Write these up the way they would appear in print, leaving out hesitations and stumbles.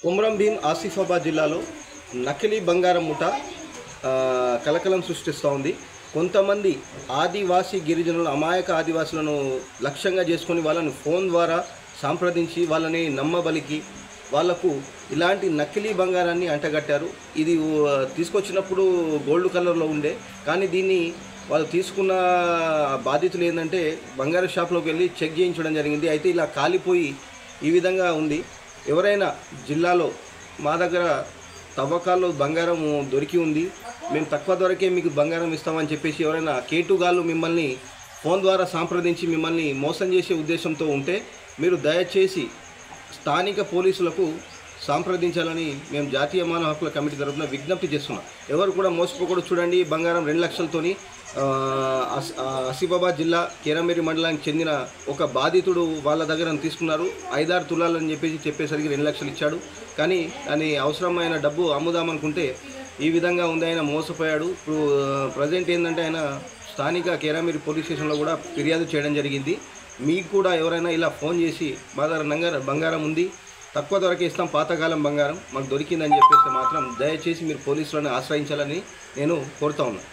కొమరం భీం ఆసిఫాబాద్ జిల్లాలో నకిలీ బంగారం ముఠ కలకలం సృష్టిస్తూ ఉంది. కొంతమంది ఆదివాసీ గిరిజనులు అమాయక ఆదివాసులను లక్ష్యంగా చేసుకొని వాళ్ళని ఫోన్ ద్వారా సంప్రదించి వాళ్ళని నమ్మబలికి వాళ్లకు ఇలాంటి నకిలీ బంగారాన్ని అంటగట్టారు. ఇది తీసుకొచ్చినప్పుడు గోల్డ్ కలర్లో ఉండే, కానీ దీన్ని వాళ్ళు తీసుకున్న బాధితులు ఏంటంటే బంగారు షాప్లోకి వెళ్ళి చెక్ చేయించడం జరిగింది. అయితే ఇలా కాలిపోయి ఈ విధంగా ఉంది. ఎవరైనా జిల్లాలో మా దగ్గర తవ్వకాల్లో బంగారం దొరికి ఉంది, మేము తక్కువ ధరకే మీకు బంగారం ఇస్తామని చెప్పేసి ఎవరైనా కేటుగాళ్ళు మిమ్మల్ని ఫోన్ ద్వారా సంప్రదించి మిమ్మల్ని మోసం చేసే ఉద్దేశంతో ఉంటే మీరు దయచేసి స్థానిక పోలీసులకు సంప్రదించాలని మేము జాతీయ మానవ హక్కుల కమిటీ తరఫున విజ్ఞప్తి చేస్తున్నాం. ఎవరు కూడా మోసపోకూడదు. చూడండి, బంగారం 2 లక్షలతోని ఆసిఫాబాద్ జిల్లా కేరమేరి మండలానికి చెందిన ఒక బాధితుడు వాళ్ళ దగ్గర తీసుకున్నారు. 5-6 తులాలని చెప్పేసరికి 2 లక్షలు ఇచ్చాడు. కానీ దాని అవసరమైన డబ్బు అమ్ముదామనుకుంటే ఈ విధంగా ఉంది. ఆయన మోసపోయాడు. ఇప్పుడు ప్రజెంట్ ఏంటంటే ఆయన స్థానిక కేరమేరి పోలీస్ స్టేషన్లో కూడా ఫిర్యాదు చేయడం జరిగింది. మీకు కూడా ఎవరైనా ఇలా ఫోన్ చేసి మా దగ్గర బంగారం ఉంది, తక్కువ ధరకే ఇస్తాం, పాతకాలం బంగారం మాకు దొరికిందని చెప్పేస్తే మాత్రం దయచేసి మీరు పోలీసులను ఆశ్రయించాలని నేను కోరుతా ఉన్నాను.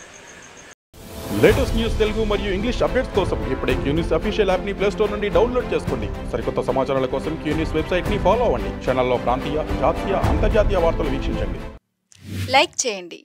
లేటెస్ట్ న్యూస్ తెలుగు మరియు ఇంగ్లీష్ అప్డేట్స్ కోసం ఇప్పుడే క్యూన్యూస్ అఫీషియల్ యాప్ని ప్లే స్టోర్ నుండి డౌన్లోడ్ చేసుకోండి. సరికొత్త సమాచారాల కోసం క్యూన్యూస్ వెబ్సైట్ని ఫాలో అవ్వండి. ఛానల్లో ప్రాంతీయ, జాతీయ, అంతర్జాతీయ వార్తలు వీక్షించండి. లైక్ చేయండి,